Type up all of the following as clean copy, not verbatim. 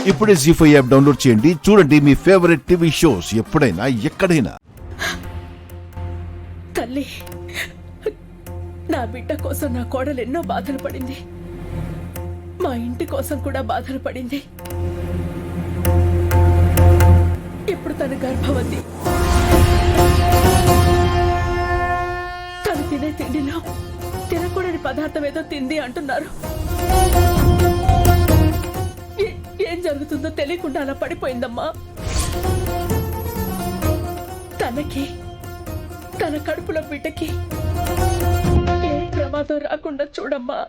ఇప్పుడే జీ5 app download చేయండి. చూడండి మీ ఫేవరెట్ టీవీ షోస్ ఎప్పుడైనా ఎక్కడైనా. తల్లి, నా బిడ్డ కోసం నా కోడలు ఎన్నో బాధలు పడింది. మా ఇంటి కోసం కూడా బాధలు పడింది. ఇప్పుడు తన గర్భవతి. తను తినే తిండిలో తినకూడని పదార్థం ఏదో తింది అంటున్నారు. ఏం జరుగుతుందో తెలియకుండా అలా పడిపోయిందమ్మా. తనకి, తన కడుపులో బిడ్డకి ఏ ప్రమాదం రాకుండా చూడమ్మా.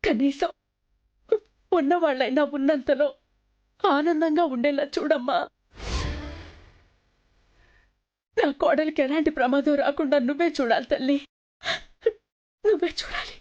కనీసం ఉన్నవాళ్ళైనా ఉన్నంతలో ఆనందంగా ఉండేలా చూడమ్మా. నా కోడలికి ఎలాంటి ప్రమాదం రాకుండా నువ్వే చూడాలి తల్లి, నువ్వే చూడాలి.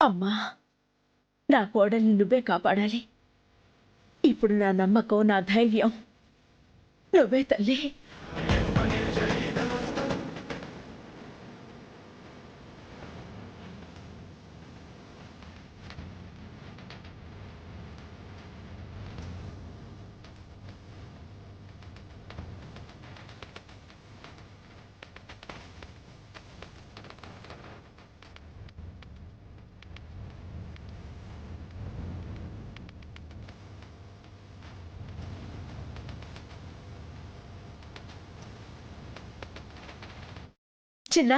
అమ్మా, నా కోడల్ని నువ్వే కాపాడాలి. ఇప్పుడు నా నమ్మకం, నా ధైర్యం నువ్వే తల్లి. చిన్న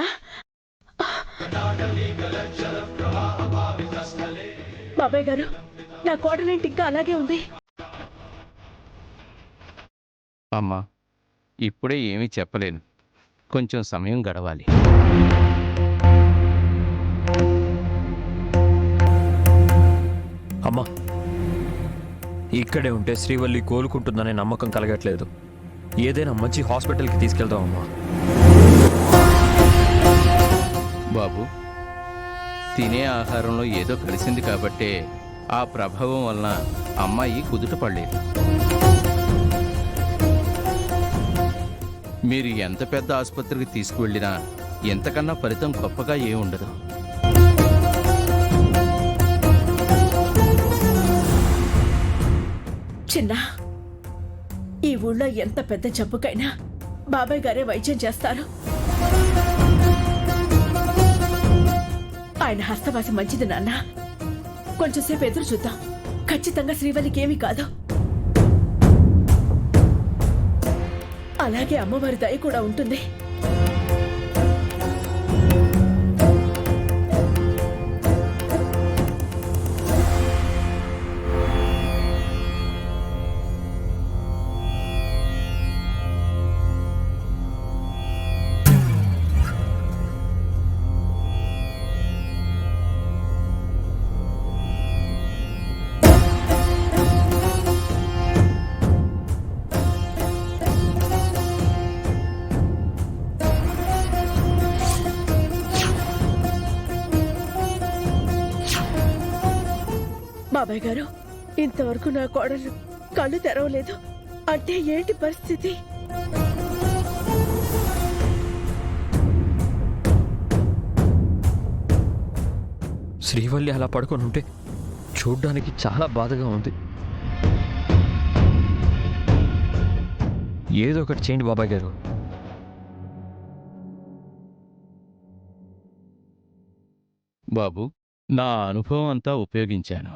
బాబాయ్ గారు, నా కోడలేంటి ఇంకా అలాగే ఉంది? అమ్మా, ఇప్పుడే ఏమీ చెప్పలేను. కొంచెం సమయం గడవాలి. అమ్మా, ఇక్కడే ఉంటే శ్రీవల్లి కోలుకుంటుందనే నమ్మకం కలగట్లేదు. ఏదైనా మంచి హాస్పిటల్కి తీసుకెళ్దాం అమ్మా. బాబు, తినే ఆహారంలో ఏదో కలిసింది కాబట్టే ఆ ప్రభావం వలన అమ్మాయి కుదుట పడలేదు. మీరు ఎంత పెద్ద ఆసుపత్రికి తీసుకువెళ్ళినా ఎంతకన్నా ఫలితం గొప్పగా ఏముండదు. చిన్న, ఈ ఊళ్ళో ఎంత పెద్ద జబ్బుకైనా బాబాయ్ గారే వైద్యం చేస్తారు. ఆయన హస్తవాసి మంచిది నాన్న. కొంచెంసేపు ఎదురు చూద్దాం. ఖచ్చితంగా శ్రీవల్లికి ఏమీ కాదు. అలాగే అమ్మవారి దయ కూడా ఉంటుంది. బాబాయ్ గారు, ఇంతవరకు నా కోడలు కళ్ళు తెరవలేదు అంటే ఏంటి పరిస్థితి? శ్రీవల్లి అలా పడుకొని ఉంటే చూడ్డానికి చాలా బాధగా ఉంది. ఏదో ఒకటి చేయండి బాబాయ్ గారు. బాబు, నా అనుభవం అంతా ఉపయోగించాను.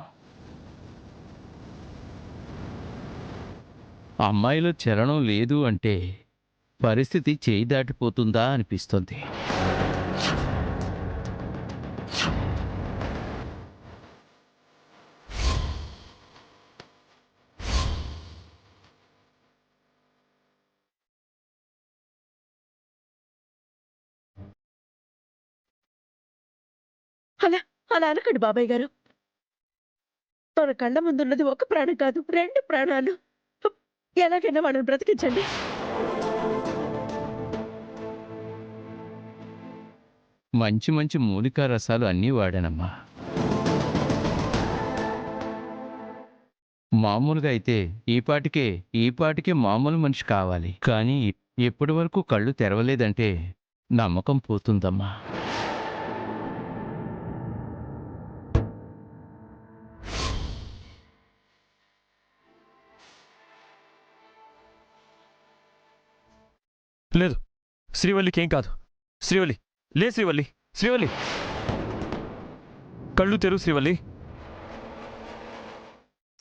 అమ్మాయిలో చలనం లేదు అంటే పరిస్థితి చేయి దాటిపోతుందా అనిపిస్తుంది. అలా అలా అనకండి బాబాయ్ గారు. మన కళ్ళ ముందున్నది ఒక ప్రాణం కాదు, 2 ప్రాణాలు. ఎలాగైనా వాళ్ళని బ్రతికించండి. మంచి మంచి మూలికా రసాలు అన్నీ వాడానమ్మా. మామూలుగా అయితే ఈ పాటికే మామూలు మనిషి కావాలి. కానీ ఇప్పటి వరకు కళ్ళు తెరవలేదంటే నమ్మకం పోతుందమ్మా. లేదు, శ్రీవల్లికి ఏం కాదు. శ్రీవల్లి, లే శ్రీవల్లి, శ్రీవల్లి, కళ్ళు తెరు శ్రీవల్లి.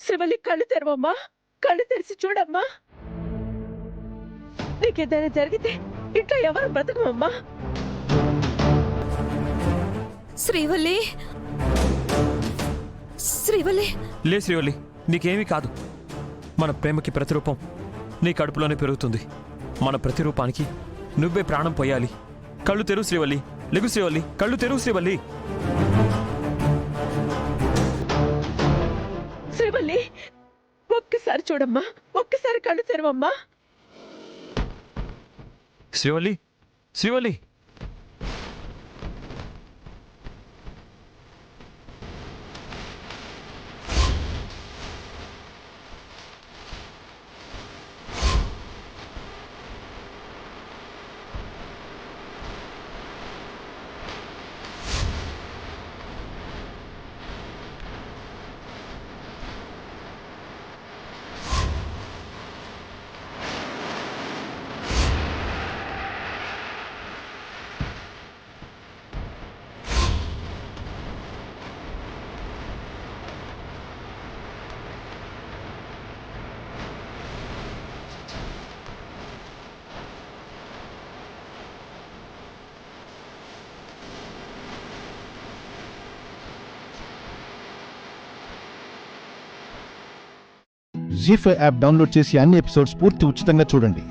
శ్రీవల్లి, కళ్ళు తెరవమ్మా, కళ్ళు తెరిచి చూడమ్మా. నీకేదైనా జరిగితే ఇంట్లో ఎవరు బ్రతకమమ్మా. శ్రీవల్లి, శ్రీవల్లి, లే శ్రీవల్లి, నీకేమీ కాదు. మన ప్రేమకి ప్రతిరూపం నీ కడుపులోనే పెరుగుతుంది. మన ప్రతిరూపానికి నువ్వే ప్రాణం పోయాలి. కళ్ళు తెరు శ్రీవల్లి, లెగు శ్రీవల్లి, కళ్ళు తెరు శ్రీవల్లి. శ్రీవల్లి, ఒక్కసారి చూడమ్మా, ఒక్కసారి కళ్ళు తెరవమ్మా. శ్రీవల్లి, శ్రీవల్లి, జీ5 యాప్ డౌన్లోడ్ చేసి అన్ని ఎపిసోడ్స్ పూర్తి ఉచితంగా చూడండి.